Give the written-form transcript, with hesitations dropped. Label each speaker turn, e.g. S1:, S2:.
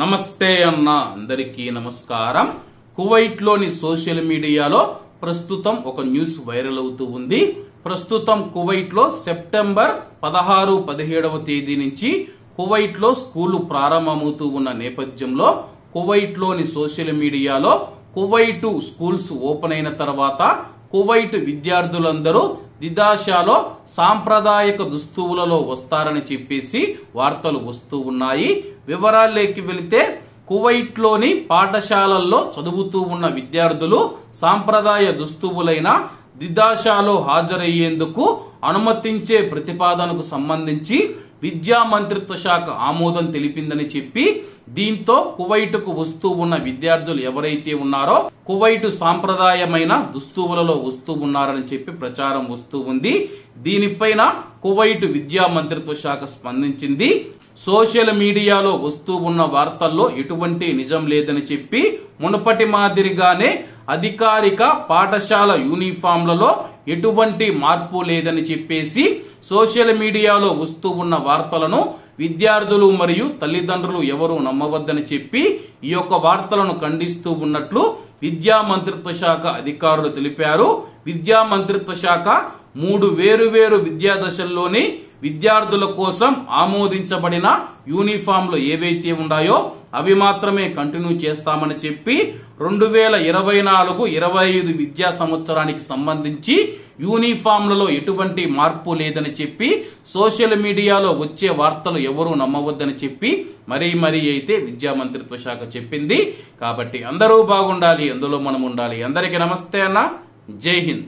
S1: నమస్తే అన్న అందరికీ నమస్కారం. కువైట్ లోని సోషల్ మీడియాలో ప్రస్తుతం ఒక న్యూస్ వైరల్ అవుతూ ఉంది. ప్రస్తుతం కువైట్ లో సెప్టెంబర్ 16, 17వ తేదీ నుంచి కువైట్ లో స్కూలు ప్రారంభమవుతూ ఉన్న నేపథ్యంలో కువైట్ లోని సోషల్ మీడియాలో కువైట్ స్కూల్స్ ఓపెన్ అయిన తర్వాత కువైట్ విద్యార్థులందరూ దిదాషాలో సాంప్రదాయక దుస్తువులలో వస్తారని చెప్పేసి వార్తలు వస్తూ ఉన్నాయి. వివరాల్లోకి వెళితే కువైట్ లోని పాఠశాలల్లో చదువుతూ ఉన్న విద్యార్థులు సాంప్రదాయ దుస్తువులైన దిదాషాలో హాజరయ్యేందుకు అనుమతించే ప్రతిపాదనకు సంబంధించి విద్యా మంత్రిత్వ శాఖ ఆమోదం తెలిపిందని చెప్పి దీంతో కువైట్ కు వస్తూ ఉన్న విద్యార్థులు ఎవరైతే ఉన్నారో కువైట్ సాంప్రదాయమైన దుస్తువులలో వస్తూ ఉన్నారని చెప్పి ప్రచారం వస్తూ ఉంది. దీనిపైన కువైట్ విద్యా మంత్రిత్వ శాఖ స్పందించింది. సోషల్ మీడియాలో వస్తూ ఉన్న వార్తల్లో ఎటువంటి నిజం లేదని చెప్పి మునుపటి మాదిరిగానే అధికారిక పాఠశాల యూనిఫామ్లలో ఎటువంటి మార్పు లేదని చెప్పేసి సోషల్ మీడియాలో వస్తూ ఉన్న వార్తలను విద్యార్థులు మరియు తల్లిదండ్రులు ఎవరూ నమ్మవద్దని చెప్పి ఈ యొక్క వార్తలను ఖండిస్తూ ఉన్నట్లు విద్యా మంత్రిత్వ శాఖ అధికారులు తెలిపారు. విద్యా మంత్రిత్వ శాఖ 3 వేరు విద్యా దశల్లోని విద్యార్థుల కోసం ఆమోదించబడిన యూనిఫామ్లు ఏవైతే ఉన్నాయో అవి మాత్రమే కంటిన్యూ చేస్తామని చెప్పి 2024-25 విద్యా సంవత్సరానికి సంబంధించి యూనిఫామ్లలో ఎటువంటి మార్పు లేదని చెప్పి సోషల్ మీడియాలో వచ్చే వార్తలు ఎవరూ నమ్మవద్దని చెప్పి మరీ అయితే విద్యా మంత్రిత్వ శాఖ చెప్పింది. కాబట్టి అందరూ బాగుండాలి, అందులో మనం ఉండాలి. అందరికీ నమస్తే అన్న, జై హింద్.